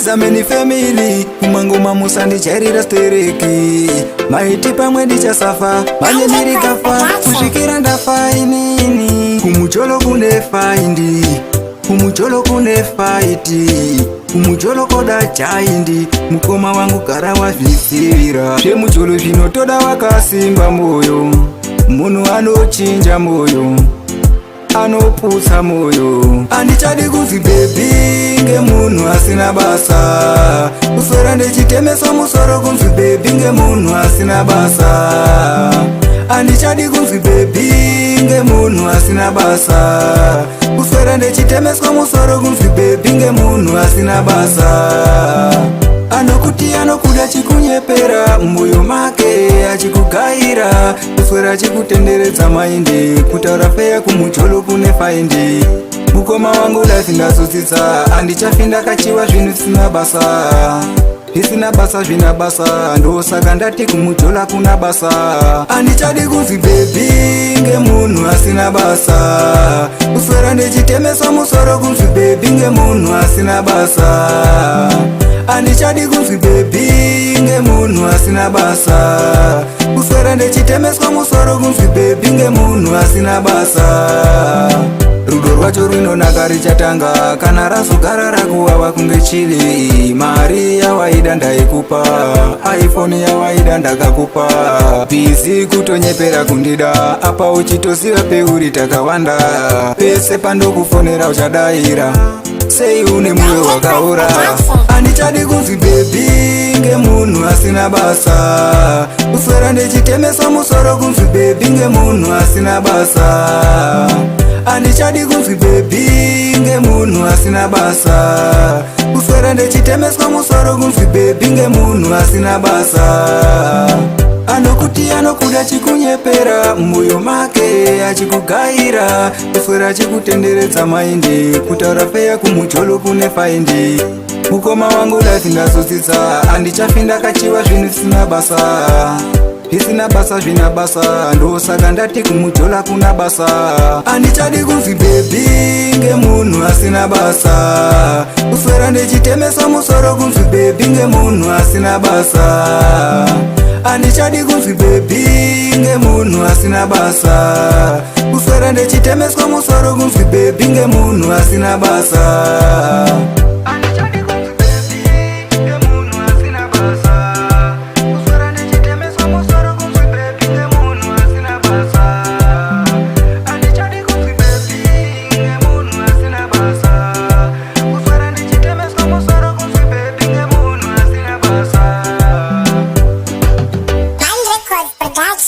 tizameni family kumangoma musandichairira stereki maiti pamwe ndichasafa manje ndirikafa kusvikira ndafa inini kumucholo kune faindi kumucholo kune faiti kumucholo koda chaindi mukoma wangu gara wazvisivira zvemucholo zvinotoda wakasimba moyo munhu anochinja moyo anoputsa moyo andichadi kunzi bebi ngemunhu asina basa kuswera ndichitemesa musoro kunzi bebi ngemunhu asina basa andichadi kunzi bebi ngemunhu asina basa kuswera ndichitemeswa musoro kunzi bebi ngemunhu asina basa anokuti anokuda chikunyepera mumwoyo make achikugaira kuswera achikutenderedza maindi kutaura feya kumucholo kune faindi mukoma wangu life ndazodzidza andichafinda kachiwa zvinhu zvisina basa zvisina basa zvina basa ndosaka ndati kumuchola kuna basa andichadi kunzi bebi ngemunhu asina basa kuswera ndichitemeswa musoro kunzi bebi ngemunhu asina basa andichadi kunzi bebi ngemunhu asina basa kuswera ndichitemeswa musoro kunzi bebi ngemunhu asina basa rudo rwacho rinonaka richatanga kana razogara rakuwawa kunge chili mari yawaida ndaikupa iphone yawaida ndakakupa bizi kutonyepera kundida apa uchitoziva peuri takawanda pese pandokufonera uchadaira sei une mwoyo wakaora andichadi kunzi bebi ngemunhu asina basa kuswera ndichitemesa musoro kunzi bebi ngemunhu asina basa andichadi kunzi bebi ngemunhu asina basa kuswera ndichitemeswa musoro kunzi bebi ngemunhu asina basa anokuti anokuda chikunyepera mumwoyo make achikugaira kuswera achikutenderedza maindi kutaura feya kumucholo kune faindi mukoma wangu life ndazodzidza andichafinda kachiwa zvinhu zvisina basa zvisina basa zvina basa ndosaka ndati kumuchola kuna basa andichadi kunzi bebi ngemunhu asina basa kuswera ndichitemesa musoro kunzi bebi ngemunhu asina basa andichadi kunzi bebi ngemunhu asina basa kuswera ndichitemeswa musoro kunzi bebi ngemunhu asina basa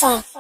Production.